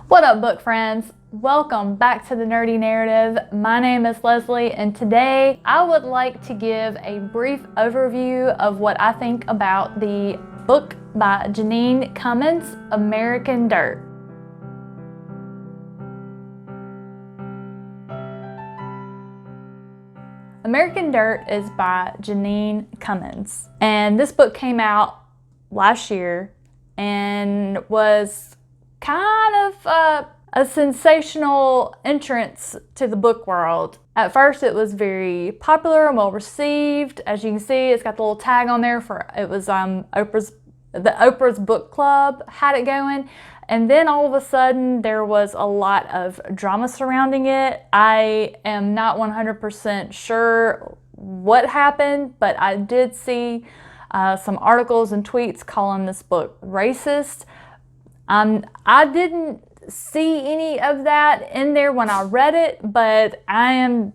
What up, book friends? Welcome back to the Nerdy Narrative. My name is Leslie, and today I would like to give a brief overview of what I think about the book by Janine Cummins, American Dirt. American Dirt is by Janine Cummins, and this book came out last year and was kind of a sensational entrance to the book world. At first it was very popular and well received. As you can see, it's got the little tag on there for it was Oprah's book club had it going, and then all of a sudden there was a lot of drama surrounding it. I am not 100% sure what happened, but I did see some articles and tweets calling this book racist. I didn't see any of that in there when I read it, but I'm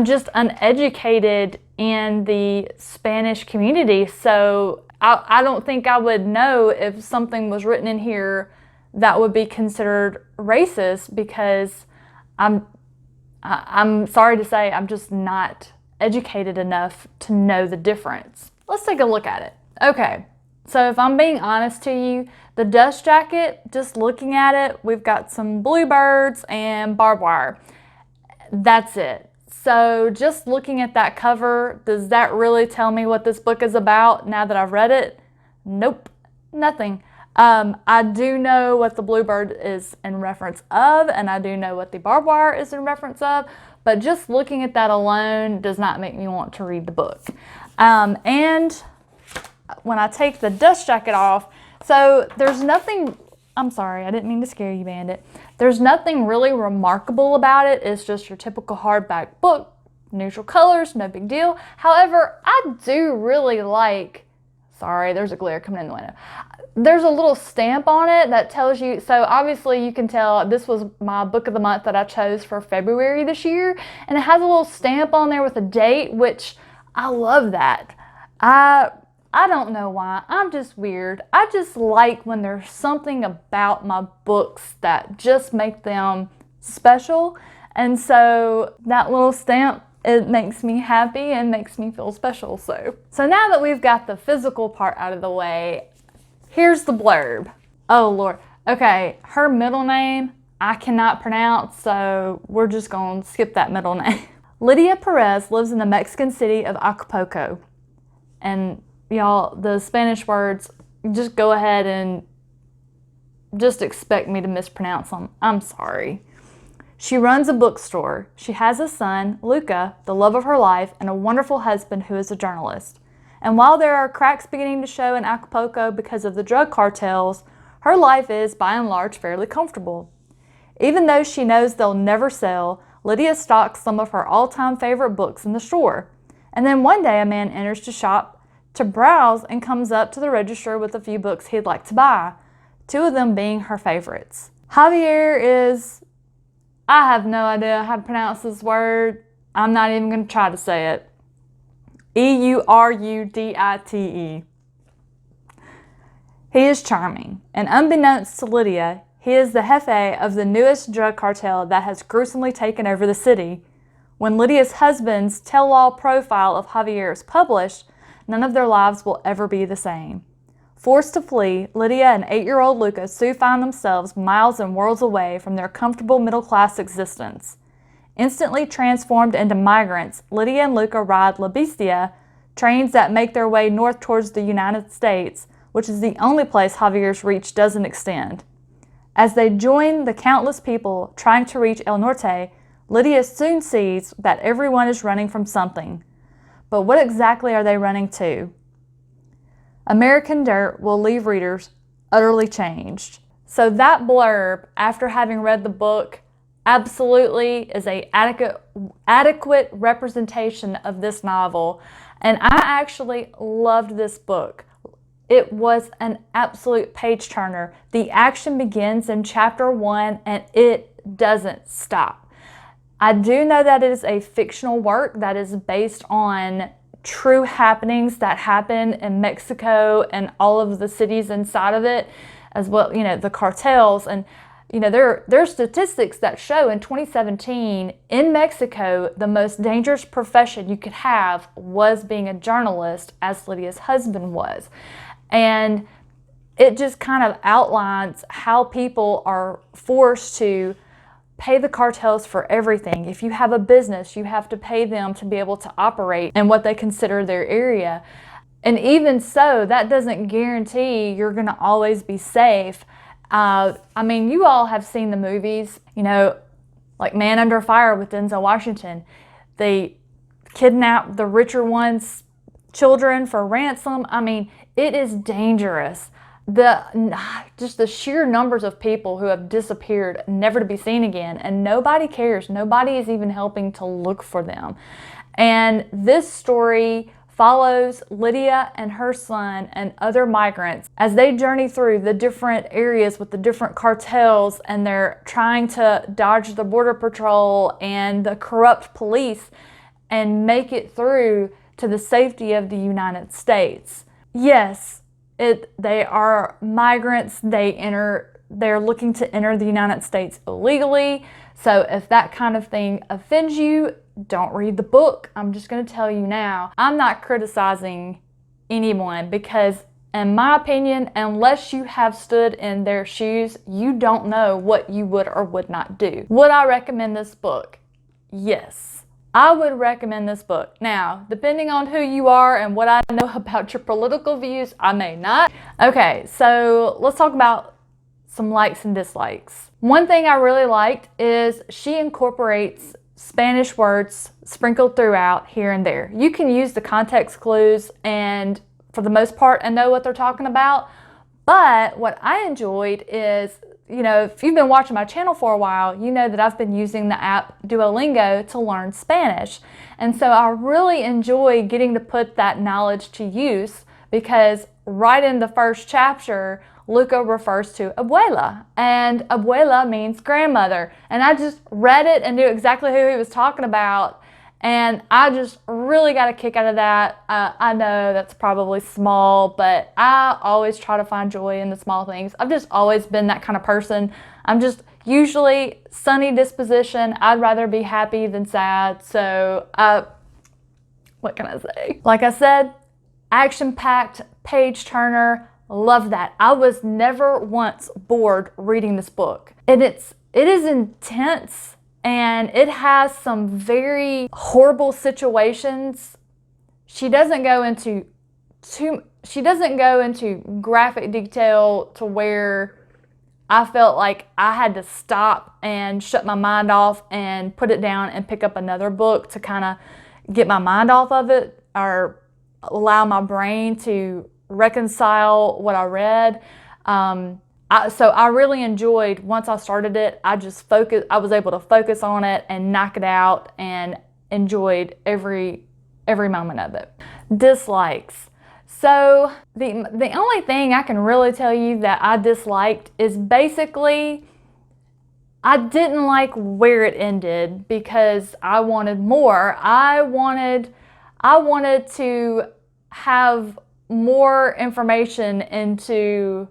just uneducated in the Spanish community, so I don't think I would know if something was written in here that would be considered racist, because I'm sorry to say I'm just not educated enough to know the difference. Let's take a look at it. Okay. So if I'm being honest to you, the dust jacket, just looking at it, we've got some bluebirds and barbed wire. That's it. So just looking at that cover, does that really tell me what this book is about now that I've read it? Nope, nothing. I do know what the bluebird is in reference of, and I do know what the barbed wire is in reference of, but just looking at that alone does not make me want to read the book. And when I take the dust jacket off, so there's nothing, I'm sorry, I didn't mean to scare you, Bandit. There's nothing really remarkable about it. It's just your typical hardback book, neutral colors, no big deal. However, I do really like, sorry, there's a glare coming in the window. There's a little stamp on it that tells you, so obviously you can tell this was my book of the month that I chose for February this year, and it has a little stamp on there with a date, which I love that. I don't know why. I'm just weird. I just like when there's something about my books that just make them special. And so that little stamp, it makes me happy and makes me feel special. So now that we've got the physical part out of the way, here's the blurb. Oh Lord. Okay, her middle name I cannot pronounce, so we're just going to skip that middle name. Lydia Perez lives in the Mexican city of Acapulco. And y'all, the Spanish words, just go ahead and just expect me to mispronounce them. I'm sorry. She runs a bookstore. She has a son, Luca, the love of her life, and a wonderful husband who is a journalist. And while there are cracks beginning to show in Acapulco because of the drug cartels, her life is, by and large, fairly comfortable. Even though she knows they'll never sell, Lydia stocks some of her all-time favorite books in the store. And then one day a man enters the shop to browse and comes up to the register with a few books he'd like to buy, two of them being her favorites. Javier is, I have no idea how to pronounce this word. I'm not even going to try to say it. Eurudite. He is charming, and unbeknownst to Lydia, he is the jefe of the newest drug cartel that has gruesomely taken over the city. When Lydia's husband's tell-all profile of Javier is published, none of their lives will ever be the same. Forced to flee, Lydia and 8-year-old Luca soon find themselves miles and worlds away from their comfortable middle-class existence. Instantly transformed into migrants, Lydia and Luca ride La Bestia, trains that make their way north towards the United States, which is the only place Javier's reach doesn't extend. As they join the countless people trying to reach El Norte, Lydia soon sees that everyone is running from something. But what exactly are they running to? American Dirt will leave readers utterly changed. So that blurb, after having read the book, absolutely is an adequate representation of this novel. And I actually loved this book. It was an absolute page turner. The action begins in chapter 1 and it doesn't stop. I do know that it is a fictional work that is based on true happenings that happen in Mexico and all of the cities inside of it, as well, you know, the cartels. And there are statistics that show in 2017 in Mexico, the most dangerous profession you could have was being a journalist, as Lydia's husband was. And it just kind of outlines how people are forced to pay the cartels for everything. If you have a business, you have to pay them to be able to operate in what they consider their area. And even so, that doesn't guarantee you're going to always be safe. You all have seen the movies, like Man Under Fire with Denzel Washington. They kidnap the richer ones' children for ransom. It is dangerous. Just the sheer numbers of people who have disappeared, never to be seen again, and nobody cares. Nobody is even helping to look for them. And this story follows Lydia and her son and other migrants as they journey through the different areas with the different cartels, and they're trying to dodge the border patrol and the corrupt police and make it through to the safety of the United States. Yes, they are migrants. They're looking to enter the United States illegally. So if that kind of thing offends you, don't read the book. I'm just going to tell you now. I'm not criticizing anyone because, in my opinion, unless you have stood in their shoes, you don't know what you would or would not do. Would I recommend this book? Yes. I would recommend this book. Now, depending on who you are and what I know about your political views, I may not. Okay, so let's talk about some likes and dislikes. One thing I really liked is she incorporates Spanish words sprinkled throughout here and there. You can use the context clues and, for the most part, and know what they're talking about. But what I enjoyed is, if you've been watching my channel for a while, you know that I've been using the app Duolingo to learn Spanish. And so I really enjoy getting to put that knowledge to use, because right in the first chapter, Luca refers to abuela, and abuela means grandmother. And I just read it and knew exactly who he was talking about. And I just really got a kick out of that. I know that's probably small, but I always try to find joy in the small things. I've just always been that kind of person. I'm just usually sunny disposition. I'd rather be happy than sad. So what can I say? Like I said, action-packed, page-turner. Love that. I was never once bored reading this book. And it is intense. And it has some very horrible situations. She doesn't go into graphic detail to where I felt like I had to stop and shut my mind off and put it down and pick up another book to kind of get my mind off of it, or allow my brain to reconcile what I read. So I really enjoyed, once I started it, I was able to focus on it and knock it out, and enjoyed every moment of it. Dislikes. So the only thing I can really tell you that I disliked is basically, I didn't like where it ended, because I wanted more. I wanted to have more information into...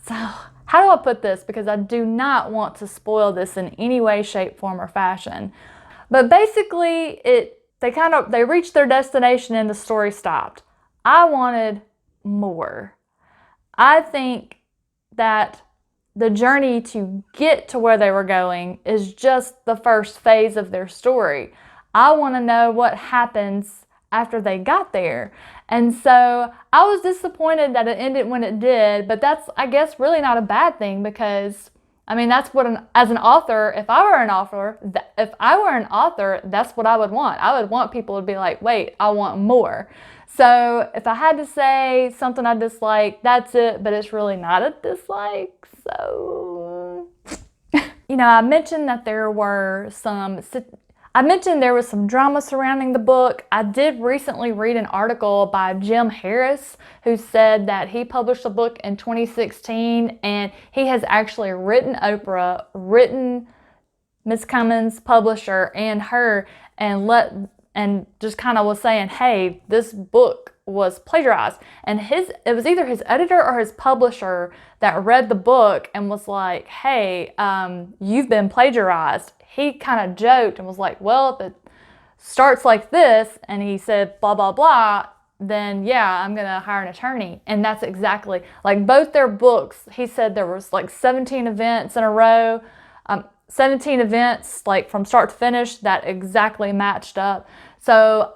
So, how do I put this? Because I do not want to spoil this in any way, shape, form, or fashion. But basically, they reached their destination and the story stopped. I wanted more. I think that the journey to get to where they were going is just the first phase of their story. I want to know what happens after they got there. And so I was disappointed that it ended when it did, but that's, I guess, really not a bad thing, because that's what as an author, if I were an author, that's what I would want. I would want people to be like, wait, I want more. So if I had to say something I dislike, that's it, but it's really not a dislike. So, I mentioned that there was some drama surrounding the book. I did recently read an article by Jim Harris, who said that he published a book in 2016, and he has actually written Oprah, written Miss Cummins' publisher, and her, and just kind of was saying, hey, this book was plagiarized. And it was either his editor or his publisher that read the book and was like, hey, you've been plagiarized. He kind of joked and was like, well, if it starts like this, and he said blah, blah, blah, then yeah, I'm gonna hire an attorney. And that's exactly, like both their books, he said there was like 17 events in a row, 17 events like from start to finish that exactly matched up. So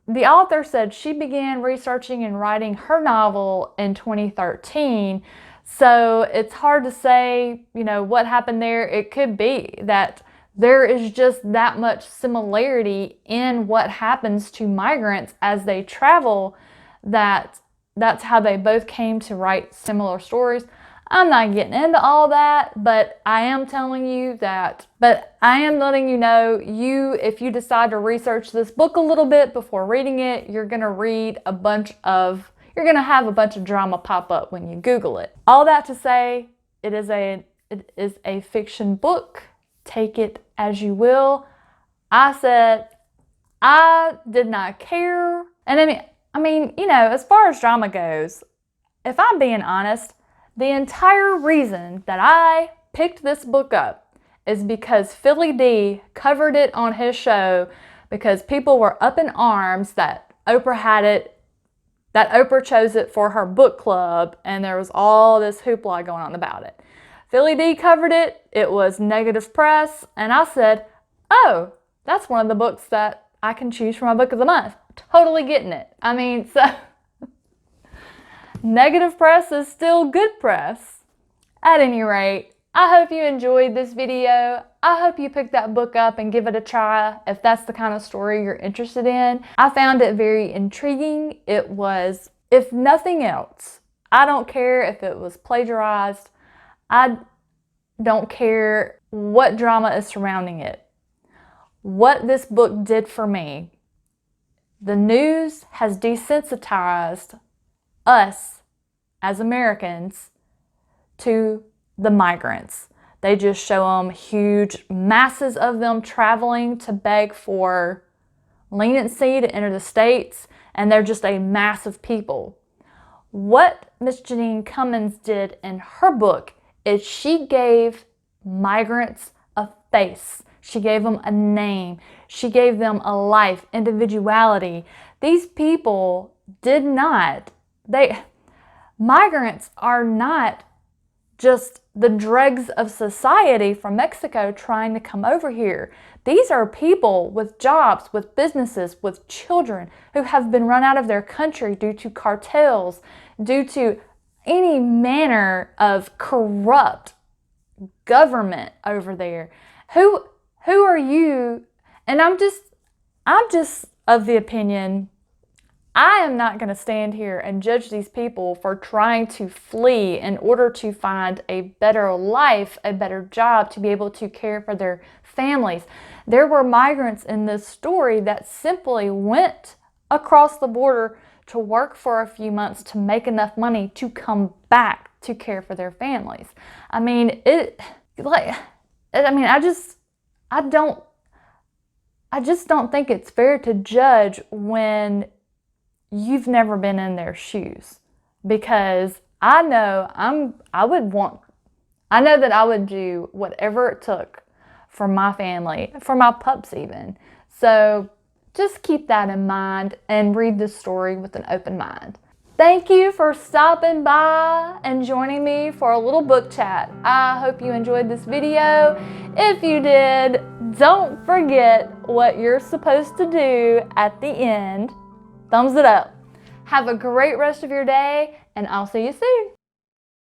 the author said she began researching and writing her novel in 2013. So it's hard to say, what happened there. It could be that there is just that much similarity in what happens to migrants as they travel, that's how they both came to write similar stories. I'm not getting into all that, but I am telling you that, I am letting you know, if you decide to research this book a little bit before reading it, you're going to have a bunch of drama pop up when you Google it. All that to say, it is a fiction book. Take it as you will. I said I did not care. And I mean, as far as drama goes, if I'm being honest, the entire reason that I picked this book up is because Philly D covered it on his show, because people were up in arms that Oprah had it, that Oprah chose it for her book club, and there was all this hoopla going on about it. Philly D covered it, it was negative press, and I said, oh, that's one of the books that I can choose for my book of the month. Totally getting it. I mean, so negative press is still good press. At any rate, I hope you enjoyed this video. I hope you pick that book up and give it a try if that's the kind of story you're interested in. I found it very intriguing. It was, if nothing else, I don't care if it was plagiarized. I don't care what drama is surrounding it. What this book did for me, the news has desensitized us as Americans to the migrants. They just show them huge masses of them traveling to beg for leniency to enter the States, and they're just a mass of people. What Miss Janine Cummins did in her book is she gave migrants a face. She gave them a name. She gave them a life, individuality. These people migrants are not just the dregs of society from Mexico trying to come over here. These are people with jobs, with businesses, with children who have been run out of their country due to cartels, due to any manner of corrupt government over there. Who are you? And I'm just of the opinion, I am not going to stand here and judge these people for trying to flee in order to find a better life, a better job, to be able to care for their families. There were migrants in this story that simply went across the border to work for a few months to make enough money to come back to care for their families. I mean, I just don't think it's fair to judge when you've never been in their shoes, because I know that I would do whatever it took for my family, for my pups even. So just keep that in mind and read this story with an open mind. Thank you for stopping by and joining me for a little book chat. I hope you enjoyed this video. If you did, don't forget what you're supposed to do at the end. Thumbs it up. Have a great rest of your day, and I'll see you soon.